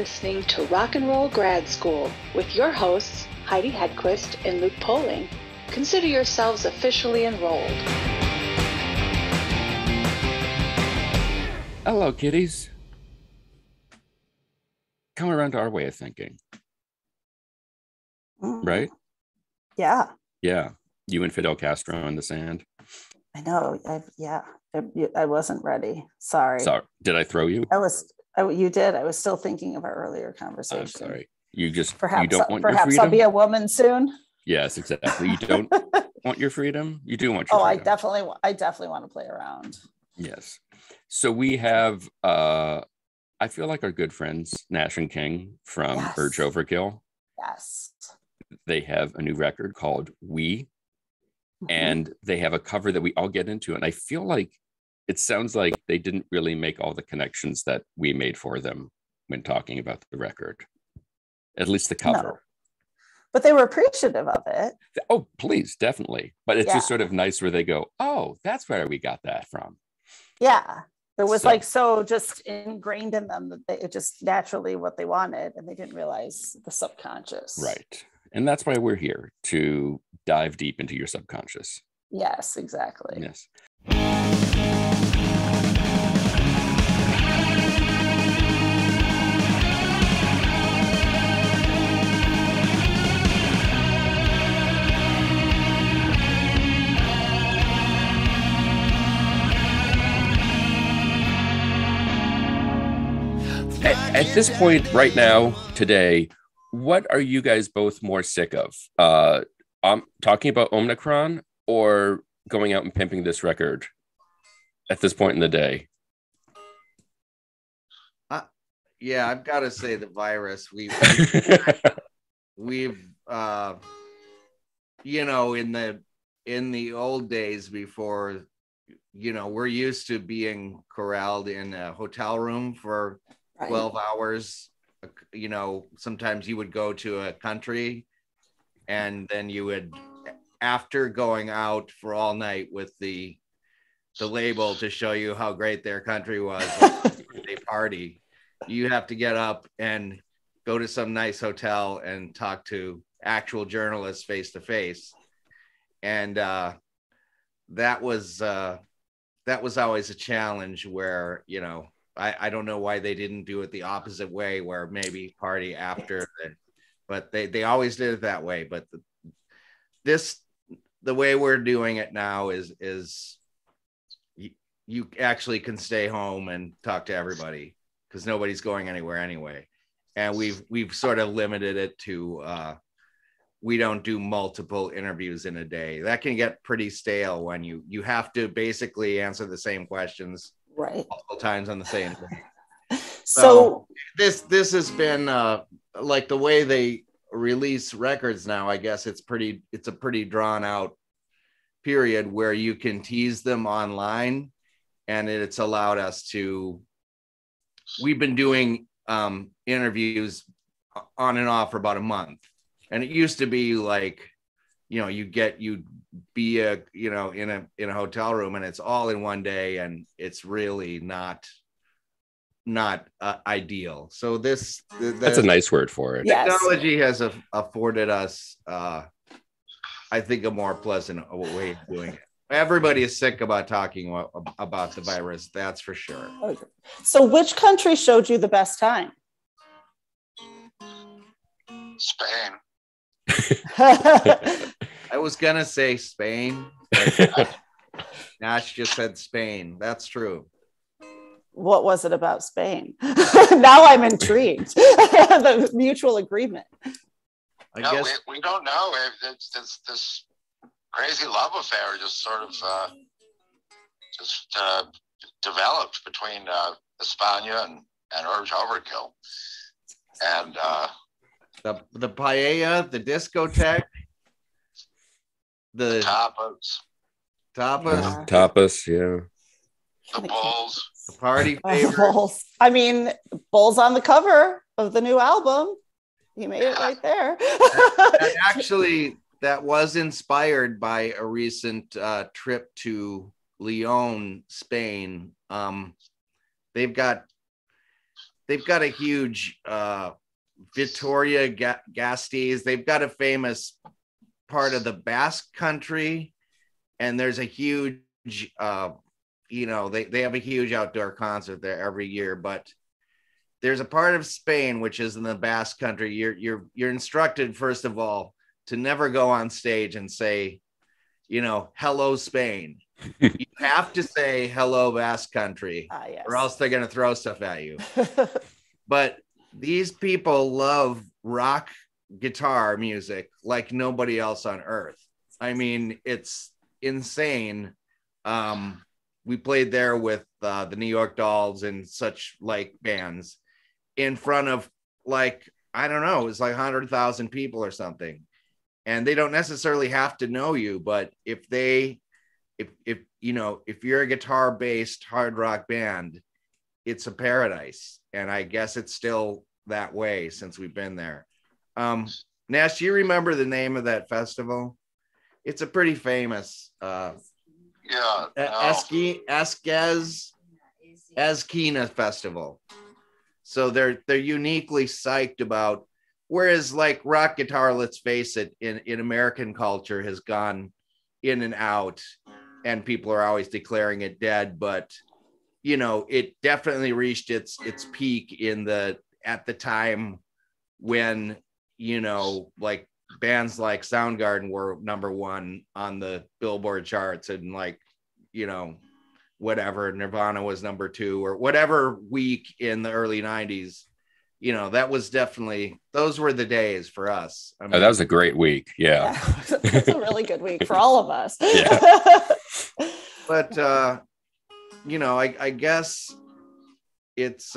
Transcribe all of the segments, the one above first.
listening to Rock and Roll Grad School with your hosts, Heidi Hedquist and Luke Poling. Consider yourselves officially enrolled. Hello, kiddies. Come around to our way of thinking. Right? Yeah. Yeah. You and Fidel Castro in the sand. I know. I wasn't ready. Sorry. Did I throw you? You did. I was still thinking of our earlier conversation. I'm sorry. You don't want your freedom? Perhaps I'll be a woman soon. Yes, exactly. You don't want your freedom? You do want your freedom. I definitely want to play around. Yes. So we have, I feel like our good friends, Nash and King from Urge Overkill. Yes. They have a new record called We, and they have a cover that we all get into. And I feel like it sounds like they didn't really make all the connections that we made for them when talking about the record, at least the cover. No. But they were appreciative of it. Oh, please, definitely. But it's just sort of nice where they go, oh, that's where we got that from. Yeah. It was so just ingrained in them that it just naturally what they wanted, and they didn't realize the subconscious. Right. And that's why we're here, to dive deep into your subconscious. Yes, exactly. Yes. At this point right now, today, what are you guys both more sick of? Talking about Omicron or going out and pimping this record at this point in the day? Yeah, I've got to say the virus. We've in the old days before, we're used to being corralled in a hotel room for 12 hours. Sometimes you would go to a country and then you would, after going out for all night with the label to show you how great their country was, they party, you have to get up and go to some nice hotel and talk to actual journalists face to face. And that was always a challenge where, I don't know why they didn't do it the opposite way, where maybe party after, but they always did it that way. But the way we're doing it now is you actually can stay home and talk to everybody because nobody's going anywhere anyway. And we've sort of limited it to we don't do multiple interviews in a day. That can get pretty stale when you have to basically answer the same questions multiple times on the same day. So this has been like the way they release records now. I guess it's a pretty drawn out period where you can tease them online, and it's allowed us to. We've been doing interviews on and off for about a month, and it used to be like, you'd be in a hotel room and it's all in one day, and it's really not ideal. So that's a nice word for it. Technology has afforded us, I think, a more pleasant way of doing it. Everybody is sick about talking about the virus, that's for sure. So which country showed you the best time? Spain. I was gonna say Spain. Nash just said Spain. That's true. What was it about Spain? Now I'm intrigued. The mutual agreement. I guess we don't know. It's this crazy love affair just sort of developed between España and Urge Overkill, and the paella, the discotheque, the tapas, yeah, the bulls, the party favors. Bulls. I mean, Bulls on the cover of the new album. You made it right there. Actually, that was inspired by a recent trip to Lyon, Spain. They've got they've got a huge Vitoria Gasteiz. They've got a famous part of the Basque country, and there's a huge they have a huge outdoor concert there every year. But there's a part of Spain which is in the Basque country. You're instructed, first of all, to never go on stage and say, hello Spain. You have to say hello Basque country, yes. or else they're going to throw stuff at you. But these people love rock guitar music like nobody else on earth. I mean, it's insane. We played there with the New York Dolls and such like bands in front of like, I don't know, it was like 100,000 people or something. And they don't necessarily have to know you, but if you're a guitar based hard rock band, it's a paradise. And I guess it's still that way since we've been there. Nash, do you remember the name of that festival? It's a pretty famous Esquina Festival. So they're uniquely psyched about, whereas like rock guitar, let's face it, in American culture has gone in and out, and people are always declaring it dead. But it definitely reached its peak at the time when like bands like Soundgarden were number one on the Billboard charts, and like whatever, Nirvana was number two, or whatever week in the early 90s. That was definitely, those were the days for us. I mean, that was a great week. Yeah. It's a really good week for all of us. Yeah. But I guess it's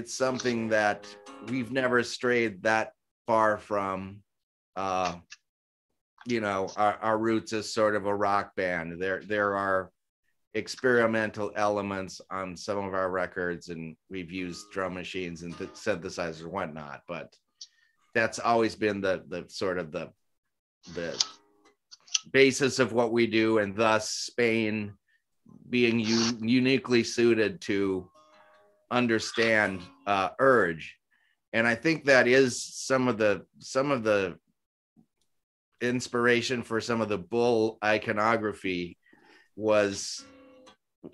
something that we've never strayed that far from. Our roots as sort of a rock band. There are experimental elements on some of our records, and we've used drum machines and synthesizers and whatnot, but that's always been the sort of the basis of what we do, and thus Spain being uniquely suited to understand Urge. And I think that is some of the inspiration for some of the bull iconography was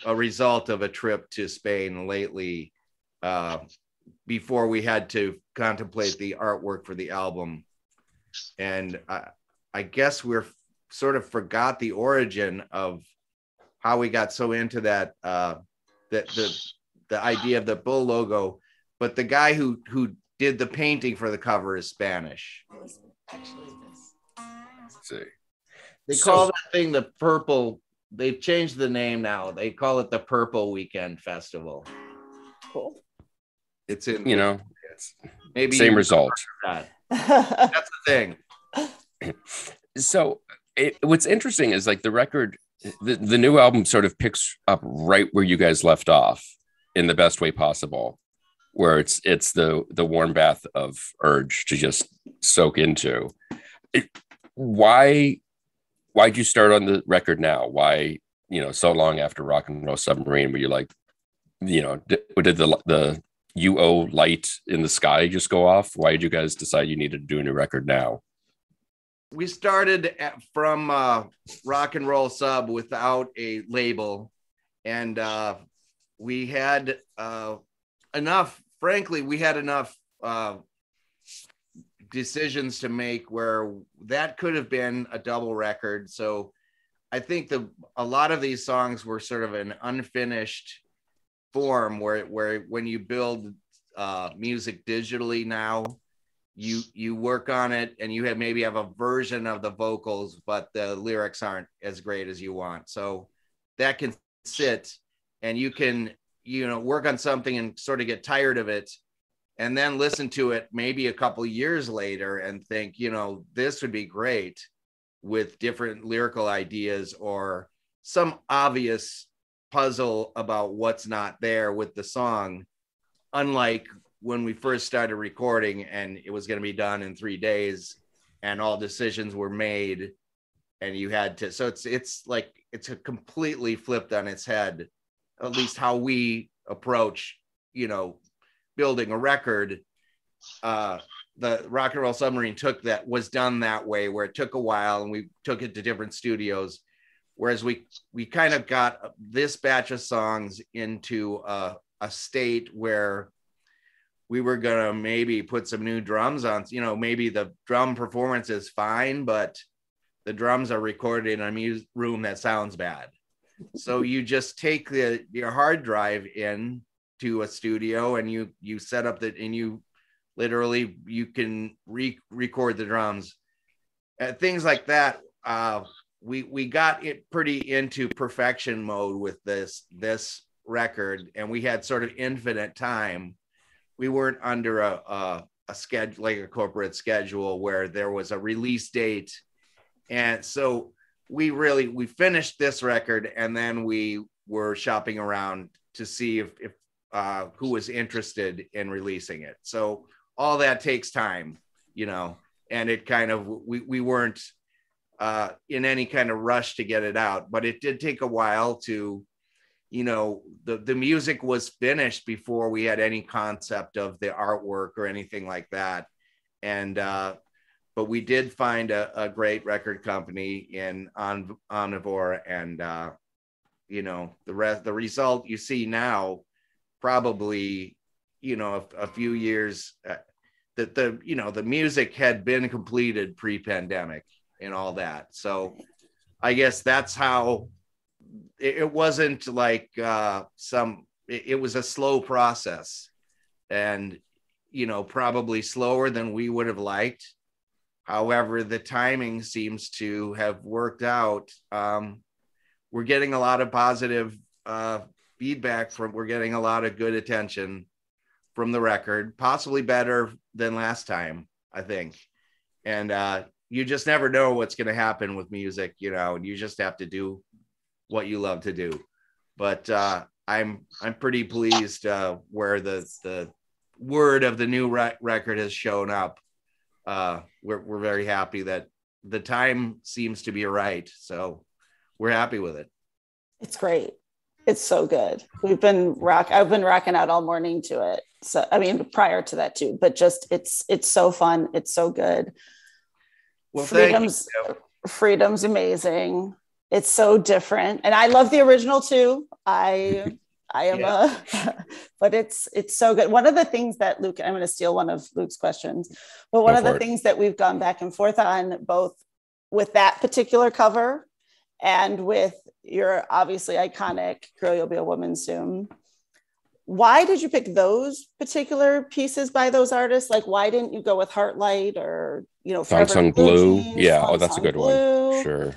a result of a trip to Spain lately, before we had to contemplate the artwork for the album. And I guess we're sort of forgot the origin of how we got so into that, the idea of the bull logo. But the guy who did the painting for the cover is Spanish. Actually, They call that thing the purple. They've changed the name now. They call it the Purple Weekend Festival. Cool. It's in, maybe same result. That's the thing. So what's interesting is like the record, the new album sort of picks up right where you guys left off in the best way possible, where it's the warm bath of Urge to just soak into. Why'd you start on the record now? Why, so long after Rock and Roll Submarine, where you're like, did the UO light in the sky just go off? Why did you guys decide you needed to do a new record now? We started from Rock and Roll Sub without a label, and we had enough decisions to make where that could have been a double record. So I think a lot of these songs were sort of an unfinished form where when you build music digitally now, you work on it and you maybe have a version of the vocals, but the lyrics aren't as great as you want. So that can sit, and you can work on something and sort of get tired of it, and then listen to it maybe a couple years later and think, this would be great with different lyrical ideas or some obvious puzzle about what's not there with the song. Unlike when we first started recording and it was going to be done in 3 days and all decisions were made and you had to, so it's a completely flipped on its head, at least how we approach, building a record, the Rock and Roll Submarine was done that way, where it took a while and we took it to different studios. Whereas we kind of got this batch of songs into a state where we were going to maybe put some new drums on, maybe the drum performance is fine, but the drums are recorded in a room that sounds bad. So you just take your hard drive in to a studio and you set up and you literally, you can record the drums. Things like that. We got it pretty into perfection mode with this record, and we had sort of infinite time. We weren't under a schedule, like a corporate schedule, where there was a release date. And so we finished this record, and then we were shopping around to see if who was interested in releasing it. So all that takes time, and it kind of, we weren't in any kind of rush to get it out, but it did take a while to, the music was finished before we had any concept of the artwork or anything like that. And, but we did find a great record company in Omnivore, and, the result you see now, probably, a few years, that the music had been completed pre-pandemic and all that. So I guess that's how it wasn't like it was a slow process, and, probably slower than we would have liked. However, the timing seems to have worked out. We're getting a lot of positive feedback we're getting a lot of good attention from the record, possibly better than last time, I think. And you just never know what's going to happen with music, and you just have to do what you love to do. But I'm pretty pleased where the word of the new record has shown up. We're very happy that the time seems to be right. So we're happy with it. It's great. It's so good. I've been rocking out all morning to it. So, I mean, prior to that too, but just, it's so fun. It's so good. Well, Freedom's amazing. It's so different. And I love the original too. I am but it's so good. One of the things that Luke, I'm going to steal one of Luke's questions, but one of the things that we've gone back and forth on, both with that particular cover and with your obviously iconic Girl, You'll Be a Woman Soon. Why did you pick those particular pieces by those artists? Like, why didn't you go with Heartlight or, Song Sung Blue? Yeah. Oh, that's a good one. Sure.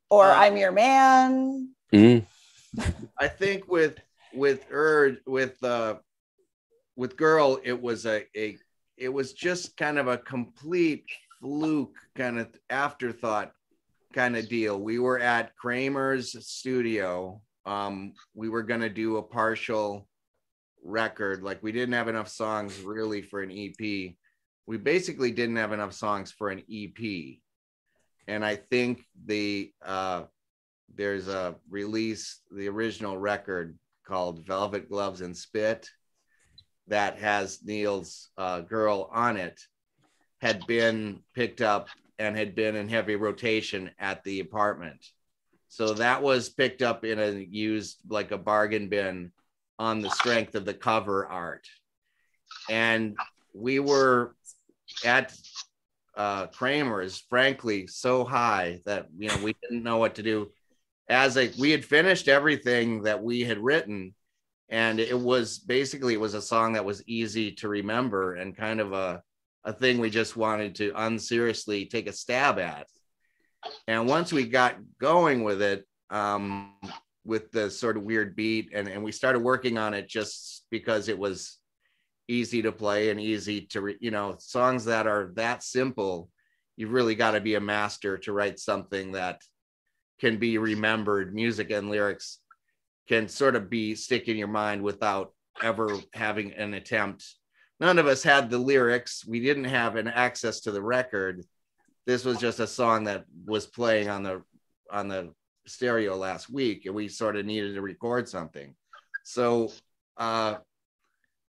Or I'm Your Man. Mm. I think with Urge, with Girl, it was just kind of a complete fluke, kind of afterthought kind of deal. We were at Kramer's studio. We were going to do a partial record. Like, we didn't have enough songs really for an EP. We basically didn't have enough songs for an EP. And I think there's a release, the original record called Velvet Gloves and Spit, that has Neil's Girl on it, had been picked up and had been in heavy rotation at the apartment. So that was picked up in a used, like a bargain bin, on the strength of the cover art. And we were at Kramer's, frankly, so high that, we didn't know what to do. We had finished everything that we had written, and it was a song that was easy to remember and kind of a thing we just wanted to unseriously take a stab at. And once we got going with it, with the sort of weird beat, and we started working on it just because it was easy to play and easy to, songs that are that simple, you've really got to be a master to write something that can be remembered. Music and lyrics can sort of stick in your mind without ever having an attempt. None of us had the lyrics. We didn't have an access to the record. This was just a song that was playing on the stereo last week, and we sort of needed to record something. So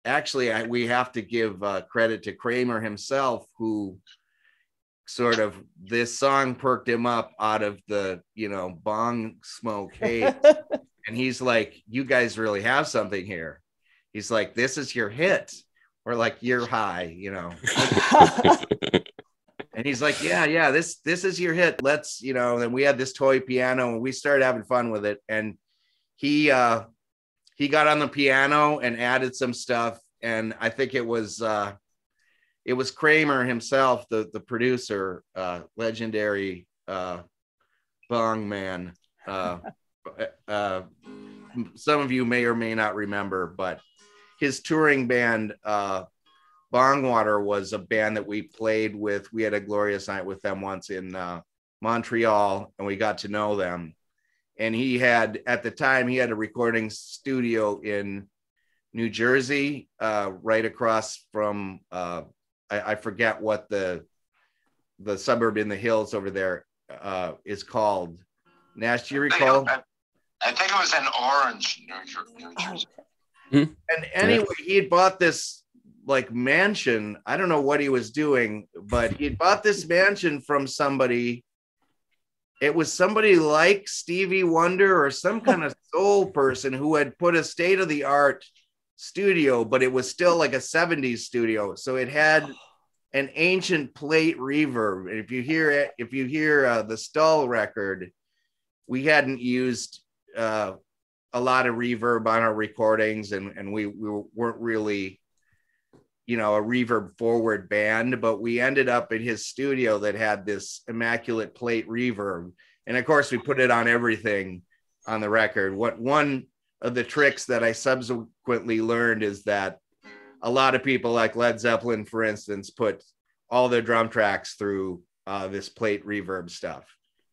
actually, we have to give credit to Kramer himself, who sort of, this song perked him up out of the, bong smoke haze. And he's like, you guys really have something here. He's like, this is your hit. Or like, you're high, And he's like, yeah, this is your hit. Let's, then we had this toy piano and we started having fun with it. And he got on the piano and added some stuff. And I think it was Kramer himself, the producer, legendary bong man. Some of you may or may not remember, but his touring band, Bongwater, was a band that we played with. We had a glorious night with them once in Montreal, and we got to know them. And at the time, he had a recording studio in New Jersey, right across from, I forget what the suburb in the hills over there is called. Nash, do you recall? I think it was in Orange, New Jersey. And anyway, he had bought this like mansion. I don't know what he was doing, but he had bought this mansion from somebody. It was somebody like Stevie Wonder or some kind of soul person who had put a state-of-the-art studio, but it was still like a 70s studio. So it had an ancient plate reverb. And if you hear the Stull record, we hadn't used a lot of reverb on our recordings, and we weren't really, a reverb forward band, but we ended up in his studio that had this immaculate plate reverb. And of course we put it on everything on the record. One of the tricks that I subsequently learned is that a lot of people, like Led Zeppelin, for instance, put all their drum tracks through this plate reverb stuff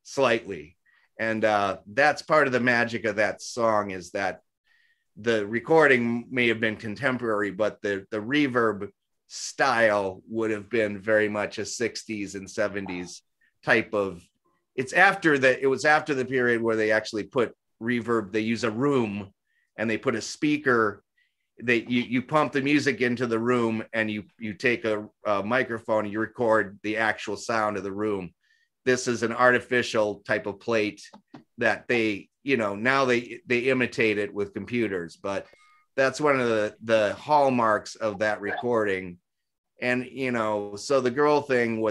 slightly. And that's part of the magic of that song, is that the recording may have been contemporary, but the reverb style would have been very much a 60s and 70s type of. It was after the period where they actually put reverb. They use a room and they put a speaker. You pump the music into the room, and you take a microphone and you record the actual sound of the room. This is an artificial type of plate that they, now they imitate it with computers, but that's one of the hallmarks of that recording. And, so the girl thing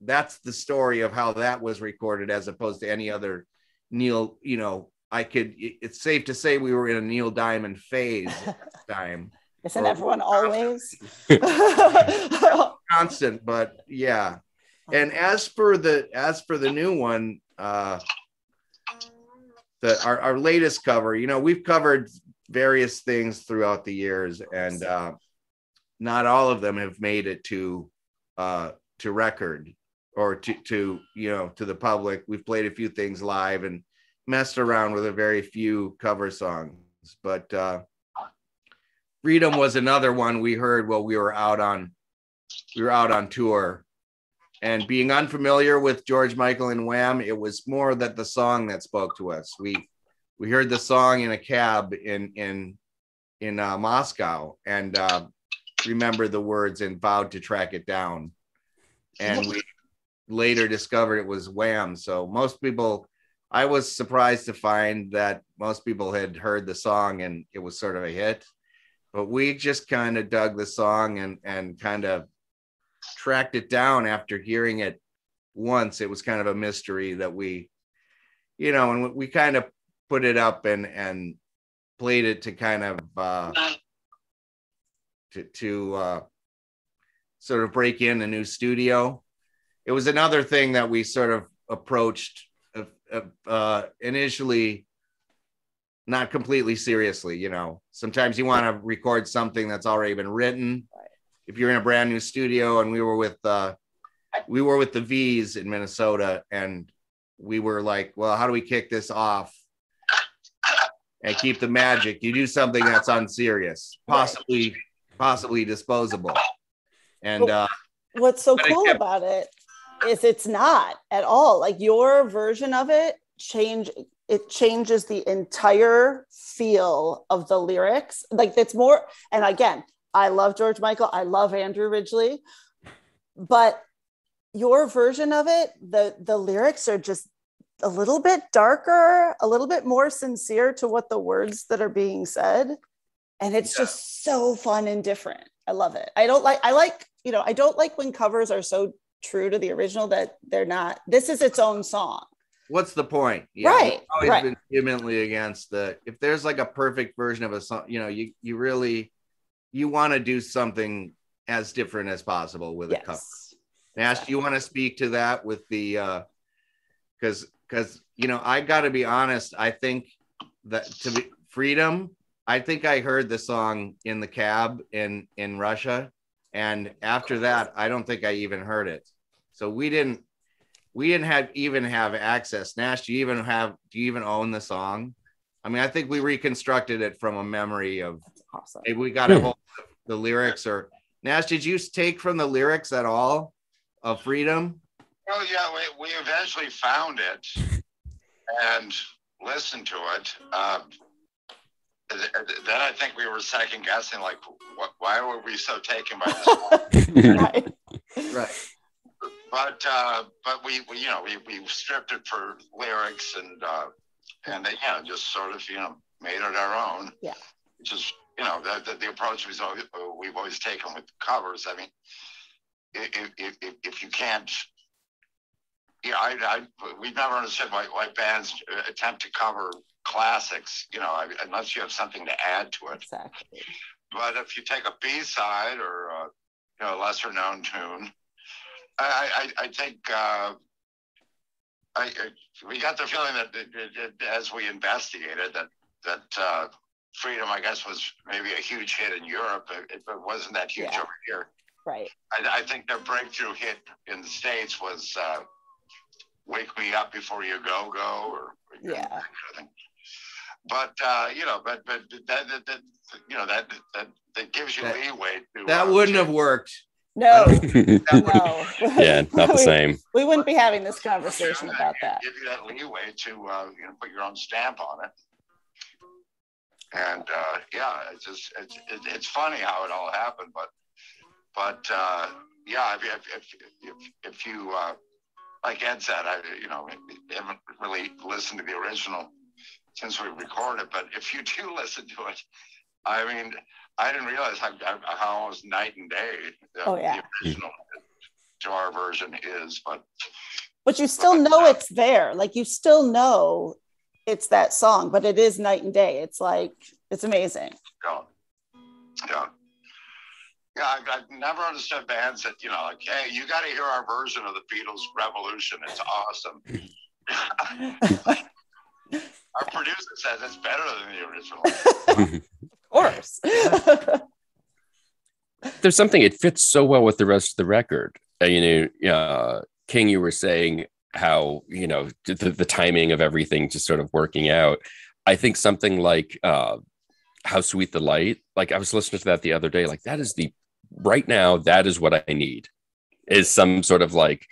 that's the story of how that was recorded, as opposed to any other Neil, it's safe to say we were in a Neil Diamond phase at the time. Isn't everyone always? Constant, but yeah. And as for the new one, our latest cover, we've covered various things throughout the years, and not all of them have made it to record or to the public. We've played a few things live and messed around with a very few cover songs, but Freedom was another one we heard while we were out on tour. And being unfamiliar with George Michael and Wham, it was more that the song that spoke to us. We heard the song in a cab in Moscow, and remembered the words and vowed to track it down. And we later discovered it was Wham. So I was surprised to find that most people had heard the song and it was sort of a hit. But we just kind of dug the song and kind of tracked it down after hearing it once. It was kind of a mystery that we, and we kind of put it up and played it to kind of to sort of break in a new studio. It was another thing that we sort of approached initially not completely seriously. Sometimes you want to record something that's already been written. If you're in a brand new studio, and we were with the V's in Minnesota, and we were like, well, how do we kick this off and keep the magic? You do something that's unserious, possibly disposable. And what's so cool about it is it's not at all like your version of it. It changes the entire feel of the lyrics. Like it's more, and again, I love George Michael. I love Andrew Ridgeley. But your version of it, the lyrics are just a little bit darker, a little bit more sincere to what the words that are being said. And it's just so fun and different. I love it. I don't like when covers are so true to the original that they're not. This is its own song. What's the point? Yeah, right. I've always been vehemently against if there's like a perfect version of a song, you really want to do something as different as possible with a cover. Nash, do you want to speak to that with the because I got to be honest, I think that Freedom, I think I heard the song in the cab in Russia, and after that I don't think I even heard it. So we didn't have access. Nash, do you even own the song? I mean, I think we reconstructed it from a memory of maybe we got a hold of the lyrics. Or Nash, did you take from the lyrics at all of Freedom? Well, yeah, we eventually found it and listened to it. Then I think we were second guessing, like, why were we so taken by this? Right. But we stripped it for lyrics and they just sort of made it our own. Yeah. Which is the approach we've always taken with covers. I mean, if you can't, we've never understood why bands attempt to cover classics, unless you have something to add to it. Exactly. But if you take a B-side or a lesser known tune, I think we got the feeling that as we investigated that Freedom, I guess, was maybe a huge hit in Europe. It wasn't that huge over here. Right. I think their breakthrough hit in the States was "Wake Me Up Before You Go," or that kind of thing. But that gives you leeway to. That wouldn't have worked. No. No. Yeah, not the same. We wouldn't be having this conversation about that. Give you that leeway to put your own stamp on it. And it's funny how it all happened, but if you like Ed said, I haven't really listened to the original since we recorded, but if you do listen to it, I mean, I didn't realize how almost night and day the original to our version is, but you still know it's there. Like, you still know it's that song, but it is night and day. It's like, it's amazing. Yeah. I've never understood bands that, like, hey, you got to hear our version of the Beatles' Revolution. It's awesome. Our producer says it's better than the original. Of course. There's something, it fits so well with the rest of the record. King, you were saying how, the timing of everything just sort of working out. I think something like How Sweet the Light, like I was listening to that the other day, like that is right now, that is what I need, is some sort of like,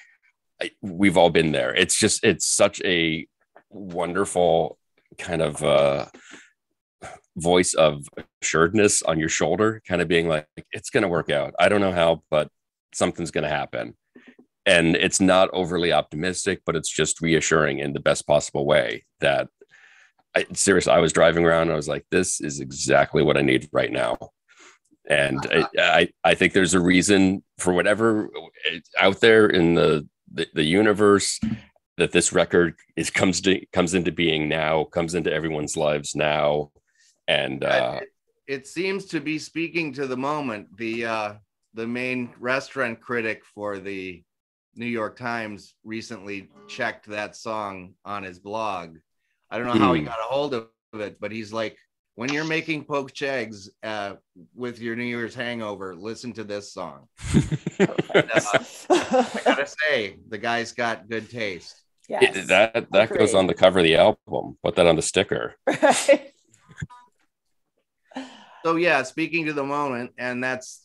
we've all been there. It's such a wonderful kind of voice of assuredness on your shoulder, kind of being like, it's going to work out. I don't know how, but something's going to happen. And it's not overly optimistic, but it's just reassuring in the best possible way that seriously, I was driving around and I was like, this is exactly what I need right now. And I think there's a reason for whatever out there in the universe that this record comes into being now, comes into everyone's lives now. And it seems to be speaking to the moment. The main restaurant critic for the New York Times recently checked that song on his blog. I don't know how he got a hold of it, but he's like, when you're making poached eggs with your New Year's hangover, listen to this song. I gotta say, the guy's got good taste. Yes, that goes on the cover of the album. Put that on the sticker. Right. So yeah, speaking to the moment, and that's,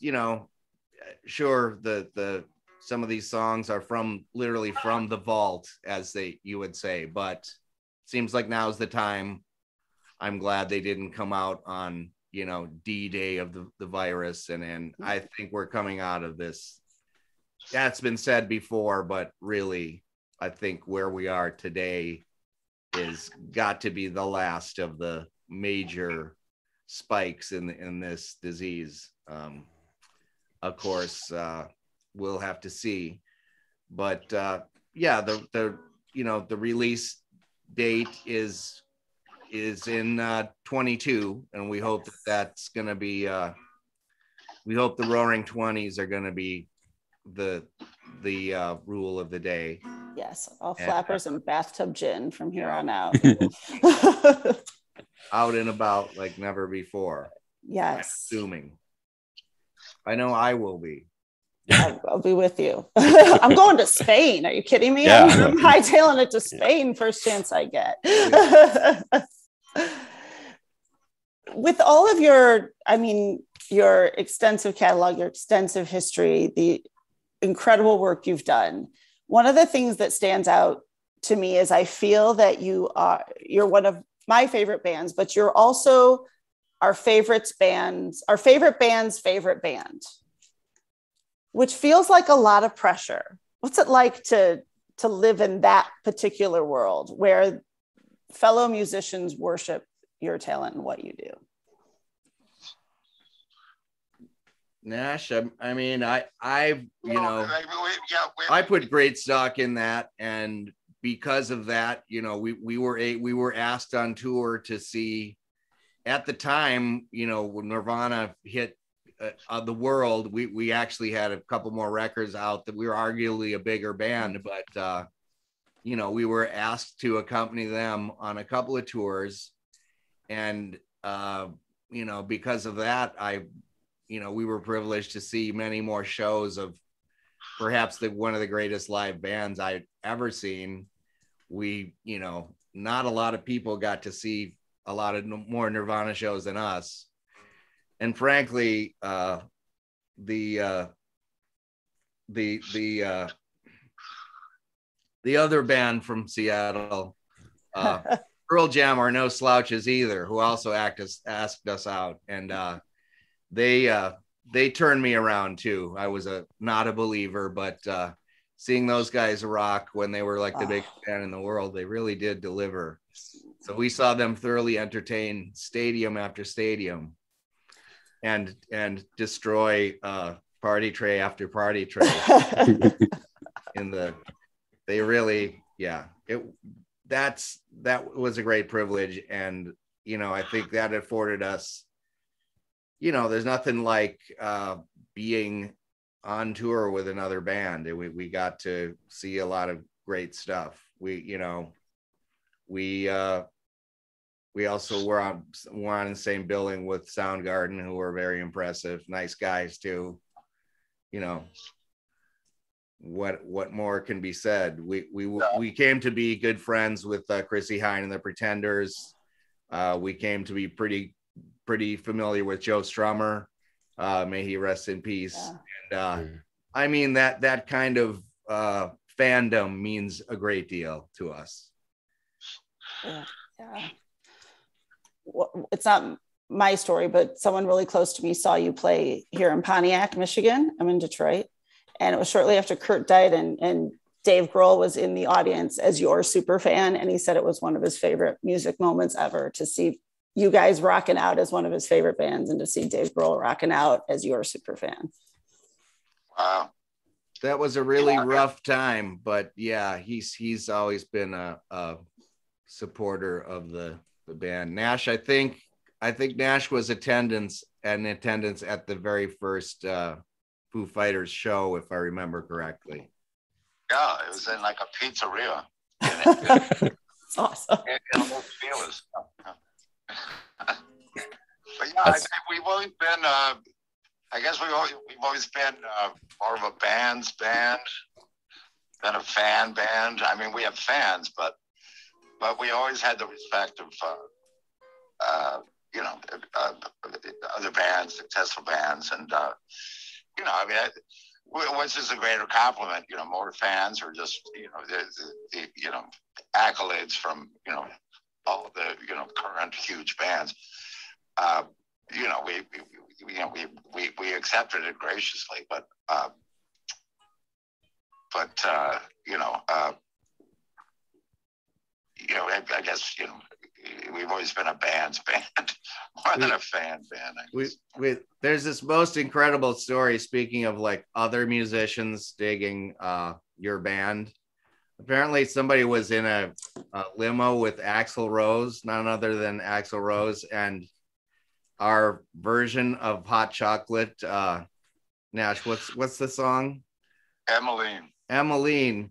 sure, the some of these songs are literally from the vault, as you would say, but seems like now's the time. I'm glad they didn't come out on, D-Day of the virus. And I think we're coming out of this. That's been said before, but really, I think where we are today is got to be the last of the major spikes in this disease. Of course, we'll have to see, but the release date is in 22, and we hope that's going to be. We hope the Roaring 20s are going to be the rule of the day. Yes, all flappers and bathtub gin from here on out. Out and about like never before. Yes. I'm assuming. I know I will be. I'll be with you. I'm going to Spain. Are you kidding me? Yeah. I'm hightailing it to Spain first chance I get. With all of your extensive catalog, your extensive history, the incredible work you've done, one of the things that stands out to me is I feel that you're one of my favorite bands, but you're also our favorite band's favorite band, which feels like a lot of pressure. What's it like to live in that particular world where fellow musicians worship your talent and what you do? Nash, I put great stock in that, and because of that, we were asked on tour to see. At the time, when Nirvana hit the world, we actually had a couple more records out that we were arguably a bigger band, but we were asked to accompany them on a couple of tours, and because of that, we were privileged to see many more shows of perhaps one of the greatest live bands I've ever seen. Not a lot of people got to see a lot of more Nirvana shows than us. And frankly, the other band from Seattle, Pearl Jam, are no slouches either, who also asked us out. And they turned me around too. I was not a believer, but seeing those guys rock when they were like the biggest band in the world, they really did deliver. So we saw them thoroughly entertain stadium after stadium and destroy party tray after party tray. That was a great privilege. And, I think that afforded us, there's nothing like being on tour with another band. We got to see a lot of great stuff. We also were on the same building with Soundgarden, who were very impressive, nice guys too. What more can be said? We came to be good friends with Chrissy Hine and the Pretenders. We came to be pretty familiar with Joe Strummer. May he rest in peace. Yeah. And that kind of fandom means a great deal to us. Yeah. Well, it's not my story, but someone really close to me saw you play here in Pontiac, Michigan. I'm in Detroit. And it was shortly after Kurt died, and Dave Grohl was in the audience as your super fan. And he said it was one of his favorite music moments ever to see you guys rocking out as one of his favorite bands and to see Dave Grohl rocking out as your super fan. Wow. That was a really rough time, but yeah, he's always been a supporter of the band. Nash, I think Nash was attendance at the very first Foo Fighters show, if I remember correctly. Yeah, it was in like a pizzeria. That's awesome. In Los Feliz. But yeah, I think we've always been. I guess we've always been more of a band's band than a fan band. I mean, we have fans, but we always had the respect of other bands, successful bands, and which is a greater compliment. More fans, or just the accolades from all the current huge bands. we accepted it graciously, but I guess we've always been a band's band more than a fan band. There's this most incredible story. Speaking of like other musicians digging your band, apparently somebody was in a limo with Axl Rose, none other than Axl Rose, and our version of Hot Chocolate. Nash, what's the song? Emmeline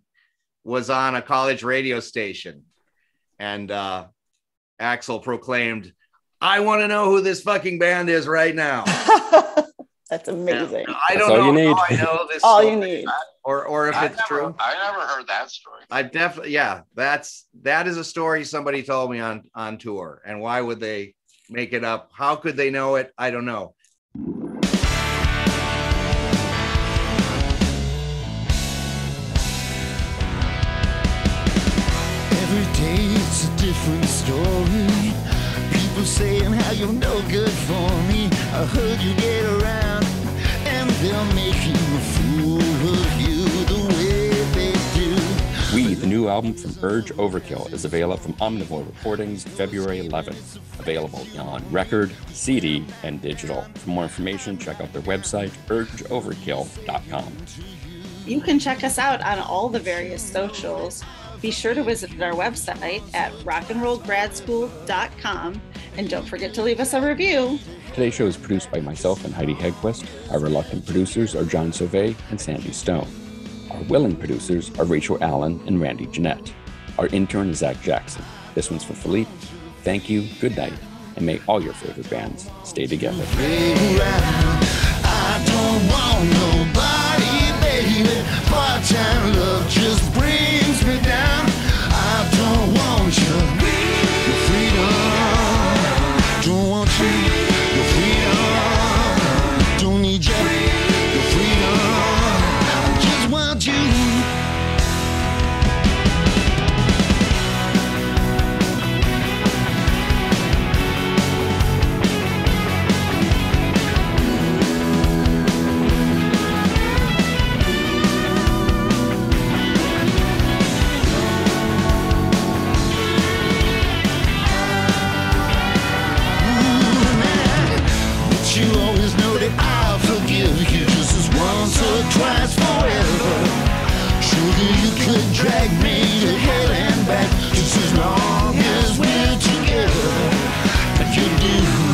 was on a college radio station, and Axl proclaimed, "I want to know who this fucking band is right now." That's amazing. And I don't know. Need. I know this. All you need, or if it's true. I never heard that story. I definitely, that is a story somebody told me on tour. And why would they make it up? How could they know it? I don't know. Every day it's a different story. People saying how you're no good for me. I heard you get around and they're making a fool of you the way they do. We, the new album from Urge Overkill, is available from Omnivore Recordings February 11th. Available on record, CD, and digital. For more information, check out their website, urgeoverkill.com. You can check us out on all the various socials. Be sure to visit our website at rockandrollgradschool.com, and don't forget to leave us a review. Today's show is produced by myself and Heidi Hedquist. Our reluctant producers are John Sauvé and Sandy Stone. Our willing producers are Rachel Allen and Randy Jeanette. Our intern is Zach Jackson. This one's for Philippe. Thank you, good night, and may all your favorite bands stay together. I don't want nobody, baby. Part-time love just brings me down. I don't want you, your freedom. Don't want you, your freedom. Don't need you, your freedom. I just want you. Twice forever. Surely you could drag me to hell and back just as long as we're together. But you do.